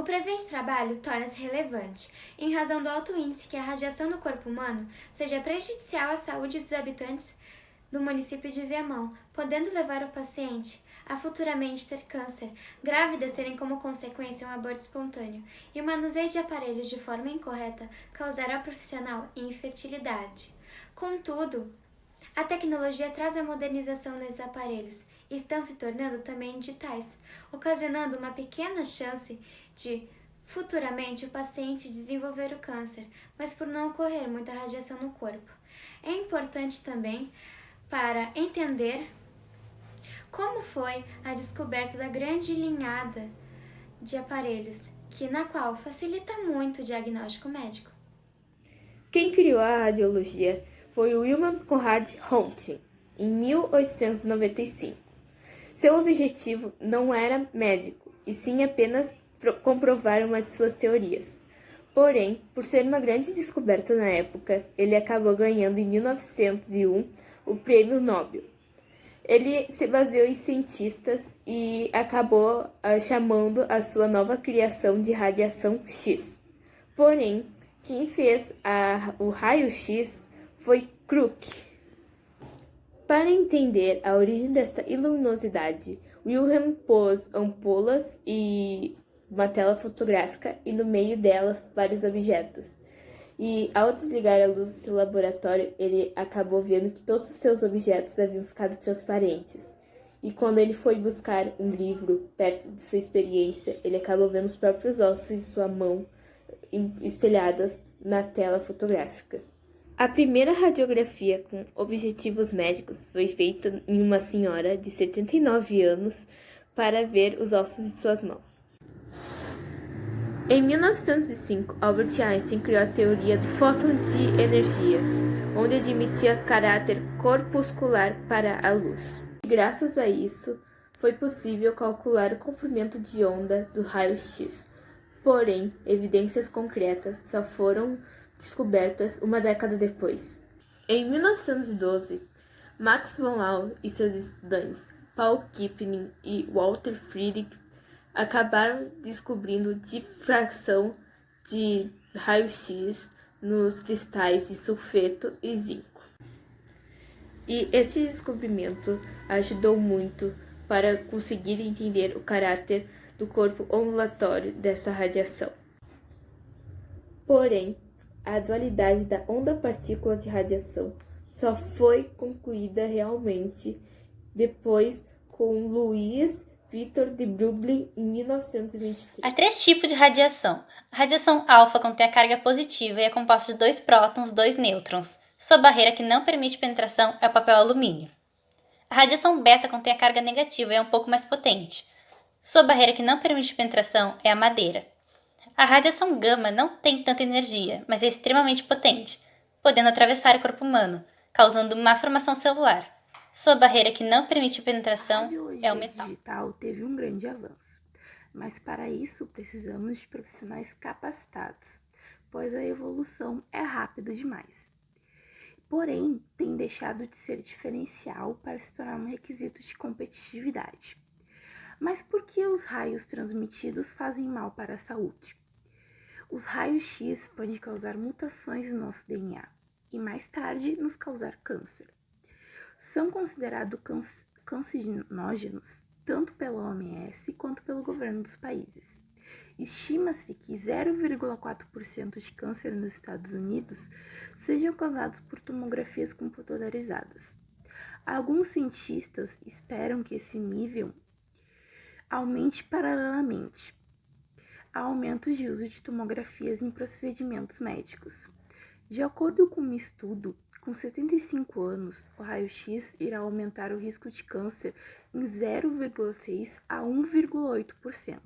presente trabalho torna-se relevante, em razão do alto índice que a radiação no corpo humano seja prejudicial à saúde dos habitantes do município de Viamão, podendo levar o paciente a futuramente ter câncer, grávidas terem como consequência um aborto espontâneo e o manuseio de aparelhos de forma incorreta causar ao profissional infertilidade. Contudo, a tecnologia traz a modernização nesses aparelhos e estão se tornando também digitais, ocasionando uma pequena chance de, futuramente, o paciente desenvolver o câncer, mas por não ocorrer muita radiação no corpo. É importante também para entender como foi a descoberta da grande linhada de aparelhos, na qual facilita muito o diagnóstico médico. Quem criou a radiologia foi Wilhelm Conrad Röntgen, em 1895. Seu objetivo não era médico, e sim apenas comprovar uma de suas teorias. Porém, por ser uma grande descoberta na época, ele acabou ganhando em 1901 o Prêmio Nobel. Ele se baseou em cientistas e acabou chamando a sua nova criação de radiação X. Porém, quem fez o raio-X foi Crookes. Para entender a origem desta luminosidade, Wilhelm pôs ampolas e uma tela fotográfica e no meio delas vários objetos. E ao desligar a luz do seu laboratório, ele acabou vendo que todos os seus objetos haviam ficado transparentes. E quando ele foi buscar um livro perto de sua experiência, ele acabou vendo os próprios ossos de sua mão espelhadas na tela fotográfica. A primeira radiografia com objetivos médicos foi feita em uma senhora de 79 anos para ver os ossos de suas mãos. Em 1905, Albert Einstein criou a teoria do fóton de energia, onde admitia caráter corpuscular para a luz. E graças a isso, foi possível calcular o comprimento de onda do raio-X. Porém, evidências concretas só foram descobertas uma década depois. Em 1912, Max von Laue e seus estudantes Paul Kipling e Walter Friedrich acabaram descobrindo difração de raio-X nos cristais de sulfeto e zinco. E esse descobrimento ajudou muito para conseguir entender o caráter do corpo ondulatório dessa radiação. Porém, a dualidade da onda-partícula de radiação só foi concluída realmente depois com Louis Victor de Broglie em 1923. Há 3 tipos de radiação. A radiação alfa contém a carga positiva e é composta de 2 prótons e 2 nêutrons. Sua barreira que não permite penetração é o papel alumínio. A radiação beta contém a carga negativa e é um pouco mais potente. Sua barreira que não permite penetração é a madeira. A radiação gama não tem tanta energia, mas é extremamente potente, podendo atravessar o corpo humano, causando má formação celular. Sua barreira que não permite penetração é o metal. A digital teve um grande avanço, mas para isso precisamos de profissionais capacitados, pois a evolução é rápida demais. Porém, tem deixado de ser diferencial para se tornar um requisito de competitividade. Mas por que os raios transmitidos fazem mal para a saúde? Os raios-X podem causar mutações no nosso DNA e mais tarde nos causar câncer. São considerados cancerígenos tanto pela OMS quanto pelo governo dos países. Estima-se que 0,4% de câncer nos Estados Unidos sejam causados por tomografias computadorizadas. Alguns cientistas esperam que esse nível aumente paralelamente ao aumento de uso de tomografias em procedimentos médicos. De acordo com um estudo, com 75 anos, o raio-X irá aumentar o risco de câncer em 0,6% a 1,8%.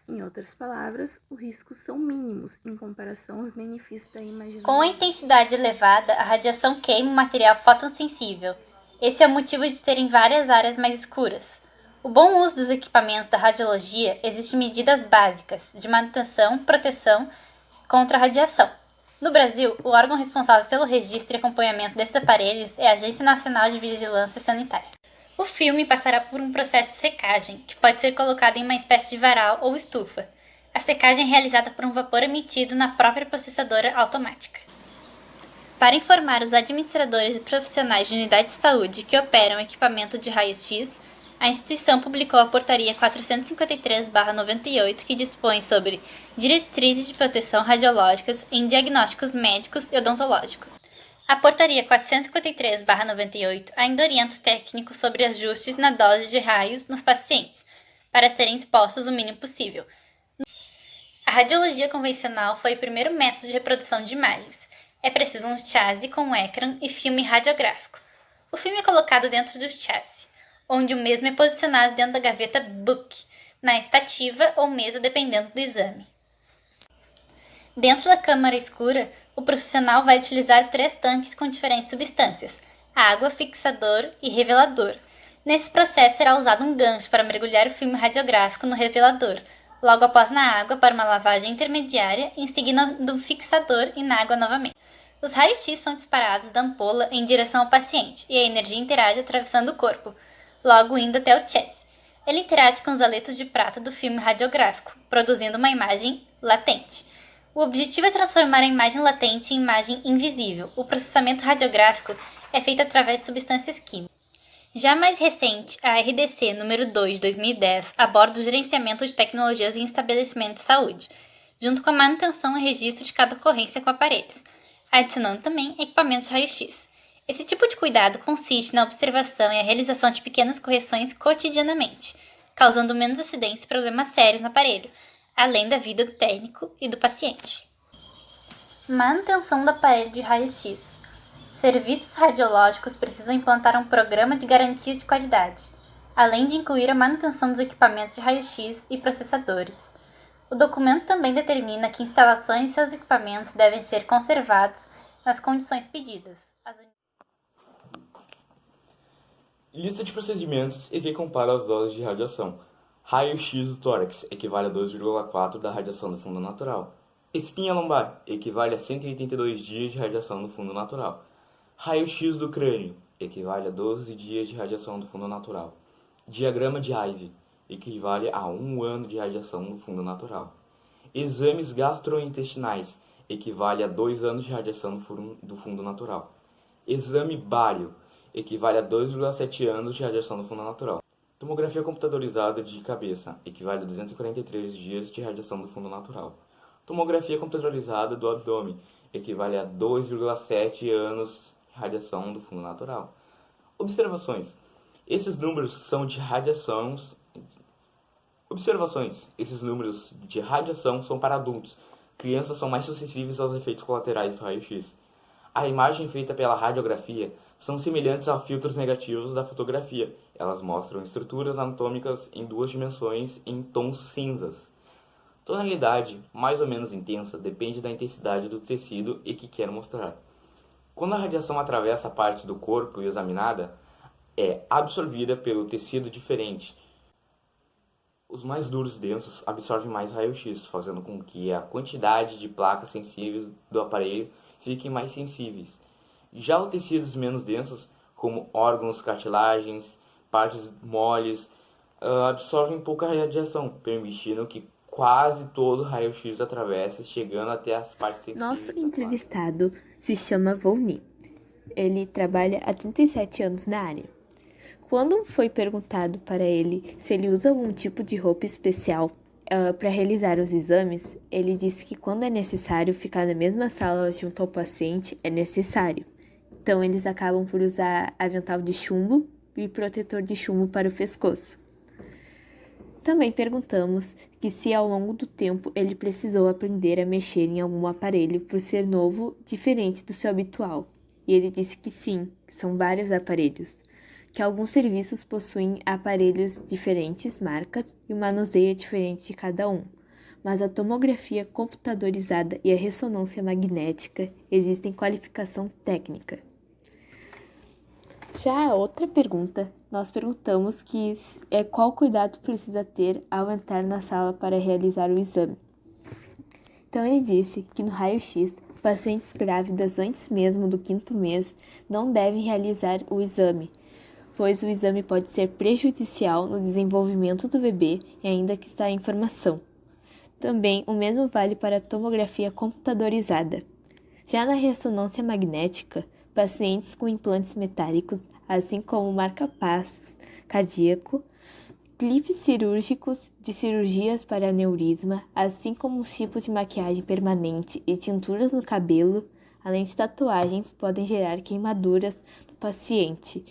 Em outras palavras, os riscos são mínimos em comparação aos benefícios da imaginação. Com a intensidade elevada, a radiação queima o material fotossensível. Esse é o motivo de terem várias áreas mais escuras. O bom uso dos equipamentos da radiologia exige medidas básicas de manutenção e proteção contra a radiação. No Brasil, o órgão responsável pelo registro e acompanhamento desses aparelhos é a Agência Nacional de Vigilância Sanitária. O filme passará por um processo de secagem, que pode ser colocado em uma espécie de varal ou estufa. A secagem é realizada por um vapor emitido na própria processadora automática. Para informar os administradores e profissionais de unidades de saúde que operam equipamento de raio-x, a instituição publicou a Portaria 453/98, que dispõe sobre diretrizes de proteção radiológicas em diagnósticos médicos e odontológicos. A Portaria 453/98 ainda orienta os técnicos sobre ajustes na dose de raios nos pacientes, para serem expostos o mínimo possível. A radiologia convencional foi o primeiro método de reprodução de imagens. É preciso um chassi com ecrã e filme radiográfico. O filme é colocado dentro do chassi, onde o mesmo é posicionado dentro da gaveta book, na estativa ou mesa dependendo do exame. Dentro da câmara escura, o profissional vai utilizar 3 tanques com diferentes substâncias: água, fixador e revelador. Nesse processo será usado um gancho para mergulhar o filme radiográfico no revelador, logo após na água para uma lavagem intermediária, em seguida no fixador e na água novamente. Os raios-x são disparados da ampola em direção ao paciente e a energia interage atravessando o corpo, logo indo até o chassi. Ele interage com os aletos de prata do filme radiográfico, produzindo uma imagem latente. O objetivo é transformar a imagem latente em imagem invisível. O processamento radiográfico é feito através de substâncias químicas. Já mais recente, a RDC número 2 de 2010 aborda o gerenciamento de tecnologias em estabelecimentos de saúde, junto com a manutenção e registro de cada ocorrência com aparelhos, adicionando também equipamentos de raio-x. Esse tipo de cuidado consiste na observação e a realização de pequenas correções cotidianamente, causando menos acidentes e problemas sérios no aparelho, além da vida do técnico e do paciente. Manutenção do aparelho de raio-x. Serviços radiológicos precisam implantar um programa de garantia de qualidade, além de incluir a manutenção dos equipamentos de raio-x e processadores. O documento também determina que instalações e seus equipamentos devem ser conservados nas condições pedidas. Lista de procedimentos e que compara as doses de radiação. Raio-x do tórax equivale a 2,4 da radiação do fundo natural. Espinha lombar equivale a 182 dias de radiação do fundo natural. Raio-x do crânio equivale a 12 dias de radiação do fundo natural. Diagrama de Ivey equivale a 1 ano de radiação do fundo natural. Exames gastrointestinais equivale a 2 anos de radiação do fundo natural. Exame bário equivale a 2,7 anos de radiação do fundo natural. Tomografia computadorizada de cabeça equivale a 243 dias de radiação do fundo natural. Tomografia computadorizada do abdômen equivale a 2,7 anos de radiação do fundo natural. Observações. Esses números são de radiação. Esses números de radiação são para adultos. Crianças são mais suscetíveis aos efeitos colaterais do raio-x. A imagem feita pela radiografia são semelhantes a filtros negativos da fotografia. Elas mostram estruturas anatômicas em 2 dimensões em tons cinzas. Tonalidade mais ou menos intensa depende da intensidade do tecido e que quer mostrar. Quando a radiação atravessa a parte do corpo examinada, é absorvida pelo tecido diferente. Os mais duros e densos absorvem mais raio-x, fazendo com que a quantidade de placas sensíveis do aparelho fiquem mais sensíveis. Já os tecidos menos densos, como órgãos, cartilagens, partes moles, absorvem pouca radiação, permitindo que quase todo o raio-x atravesse, chegando até as partes sensíveis. Nosso entrevistado se chama Volny. Ele trabalha há 37 anos na área. Quando foi perguntado para ele se ele usa algum tipo de roupa especial para realizar os exames, ele disse que quando é necessário ficar na mesma sala junto ao paciente, é necessário. Então, eles acabam por usar avental de chumbo e protetor de chumbo para o pescoço. Também perguntamos que se ao longo do tempo ele precisou aprender a mexer em algum aparelho por ser novo, diferente do seu habitual. E ele disse que sim, que são vários aparelhos, que alguns serviços possuem aparelhos diferentes, marcas, e o manuseio é diferente de cada um. Mas a tomografia computadorizada e a ressonância magnética existem qualificação técnica. Já a outra pergunta, nós perguntamos qual cuidado precisa ter ao entrar na sala para realizar o exame. Então ele disse que no raio-x, pacientes grávidas antes mesmo do 5º mês não devem realizar o exame, pois o exame pode ser prejudicial no desenvolvimento do bebê e ainda que está em formação. Também o mesmo vale para a tomografia computadorizada. Já na ressonância magnética, pacientes com implantes metálicos, assim como marca-passos cardíaco, clipes cirúrgicos de cirurgias para aneurisma, assim como os tipos de maquiagem permanente e tinturas no cabelo, além de tatuagens, podem gerar queimaduras no paciente,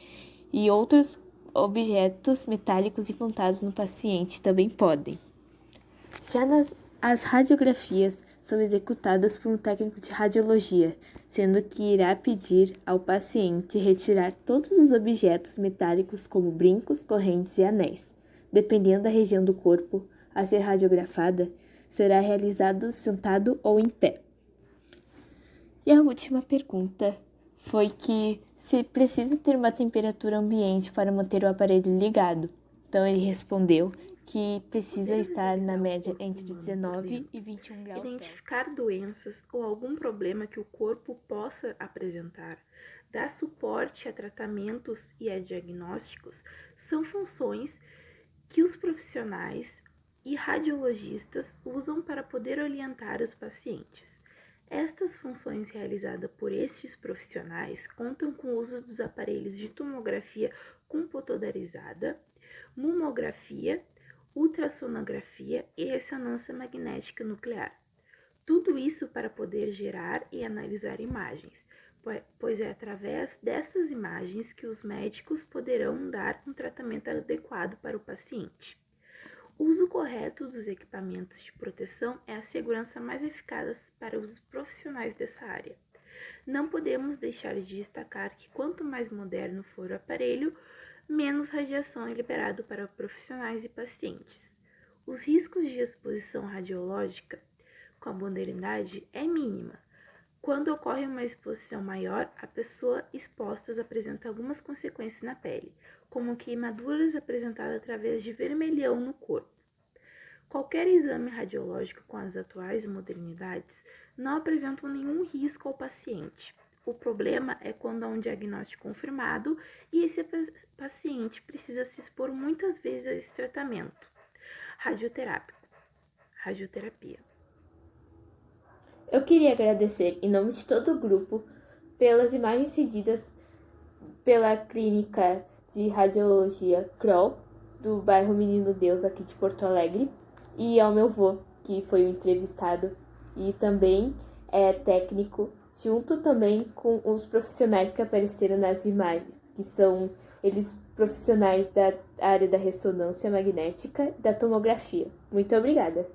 e outros objetos metálicos implantados no paciente também podem. Já as radiografias são executadas por um técnico de radiologia, sendo que irá pedir ao paciente retirar todos os objetos metálicos como brincos, correntes e anéis. Dependendo da região do corpo a ser radiografada, será realizado sentado ou em pé. E a última pergunta foi que se precisa ter uma temperatura ambiente para manter o aparelho ligado. Então ele respondeu que precisa estar na média entre 19 e 21 graus Celsius. Identificar doenças ou algum problema que o corpo possa apresentar, dar suporte a tratamentos e a diagnósticos são funções que os profissionais e radiologistas usam para poder orientar os pacientes. Estas funções realizadas por estes profissionais contam com o uso dos aparelhos de tomografia computadorizada, mamografia, ultrassonografia e ressonância magnética nuclear. Tudo isso para poder gerar e analisar imagens, pois é através dessas imagens que os médicos poderão dar um tratamento adequado para o paciente. O uso correto dos equipamentos de proteção é a segurança mais eficaz para os profissionais dessa área. Não podemos deixar de destacar que quanto mais moderno for o aparelho, menos radiação é liberado para profissionais e pacientes. Os riscos de exposição radiológica com a modernidade é mínima. Quando ocorre uma exposição maior, a pessoa exposta apresenta algumas consequências na pele, como queimaduras apresentadas através de vermelhão no corpo. Qualquer exame radiológico com as atuais modernidades não apresentam nenhum risco ao paciente. O problema é quando há um diagnóstico confirmado e esse paciente precisa se expor muitas vezes a esse tratamento radioterapia. Eu queria agradecer, em nome de todo o grupo, pelas imagens cedidas pela Clínica de Radiologia Kroll, do bairro Menino Deus, aqui de Porto Alegre, e ao meu avô, que foi o entrevistado e também é técnico, junto também com os profissionais que apareceram nas imagens, que são eles profissionais da área da ressonância magnética e da tomografia. Muito obrigada!